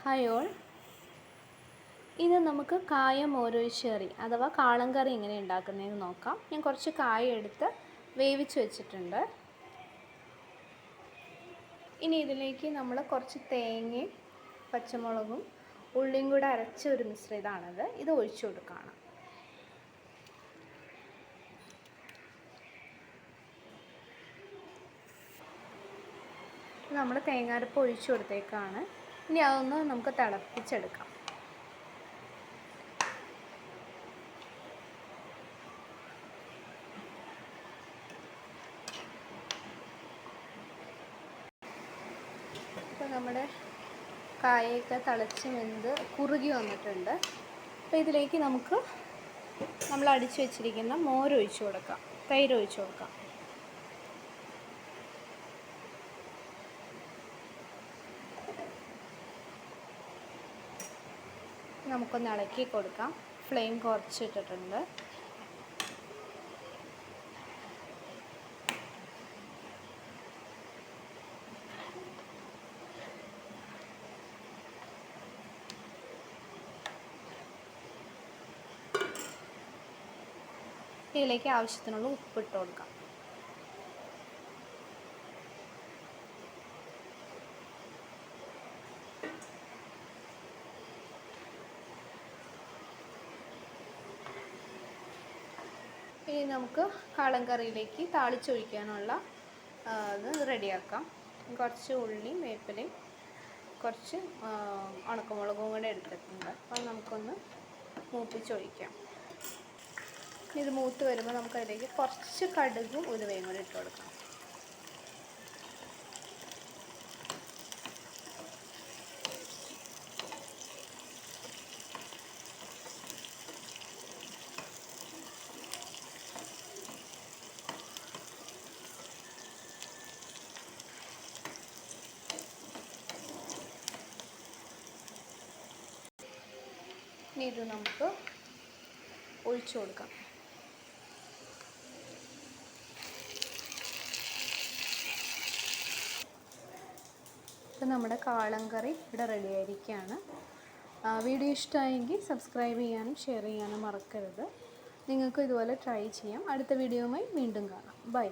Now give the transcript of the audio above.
Hi all. ഇന്ന് നമുക്ക് കായ മോരൊഴിച്ച് കറി അഥവാ കാളൻ കറി എങ്ങനെ ഉണ്ടാക്കുന്നതെന്ന് നോക്കാം. ഞാൻ കുറച്ച് കായ എടുത്ത് വേവിച്ച് വെച്ചിട്ടുണ്ട്. ഇനി ഇതിലേക്ക് നമ്മൾ കുറച്ച് തേങ്ങയും പച്ചമുളകും ഉള്ളിയും കൂടെ അരച്ച ഒരു മിശ്രിതമാണിത്. ഇത് ഒഴിച്ചു കൊടുക്കുകയാണ്. നമ്മൾ തേങ്ങാരപ്പ് ഒഴിച്ചു കൊടുത്തേക്കാണ്. ഇനി അതൊന്ന് നമുക്ക് തിളപ്പിച്ചെടുക്കാം. ഇപ്പോൾ നമ്മുടെ കായൊക്കെ തിളച്ച് വെന്ത് കുറുകി വന്നിട്ടുണ്ട്. അപ്പോൾ ഇതിലേക്ക് നമുക്ക് നമ്മൾ അടിച്ചു വെച്ചിരിക്കുന്ന മോര് ഒഴിച്ചു കൊടുക്കാം, തൈര് ഒഴിച്ചു കൊടുക്കാം. നമുക്കൊന്ന് ഇളക്കി കൊടുക്കാം. ഫ്ലെയിം കുറച്ചിട്ടിട്ടുണ്ട്. ഇതിലേക്ക് ആവശ്യത്തിനുള്ള ഉപ്പിട്ട് കൊടുക്കാം. ഇനി നമുക്ക് കാളൻ കറിയിലേക്ക് താളിച്ചൊഴിക്കാനുള്ള ഇത് റെഡിയാക്കാം. കുറച്ച് ഉള്ളിയും വേപ്പിലയും കുറച്ച് ഉണക്കമുളകും കൂടെ എടുത്തിട്ടുണ്ട്. അപ്പോൾ നമുക്കൊന്ന് മൂപ്പിച്ചൊഴിക്കാം. ഇത് മൂത്ത് വരുമ്പോൾ നമുക്കതിലേക്ക് കുറച്ച് കടുകും ഉലുവയും കൂടി ഇട്ട് കൊടുക്കാം. ഇനി ഇത് നമുക്ക് ഒഴിച്ചു കൊടുക്കാം. ഇപ്പം നമ്മുടെ കാളൻ കറി ഇവിടെ റെഡി ആയിരിക്കുകയാണ്. വീഡിയോ ഇഷ്ടമായെങ്കിൽ സബ്സ്ക്രൈബ് ചെയ്യാനും ഷെയർ ചെയ്യാനും മറക്കരുത്. നിങ്ങൾക്കും ഇതുപോലെ ട്രൈ ചെയ്യാം. അടുത്ത വീഡിയോയുമായി വീണ്ടും കാണാം. ബൈ.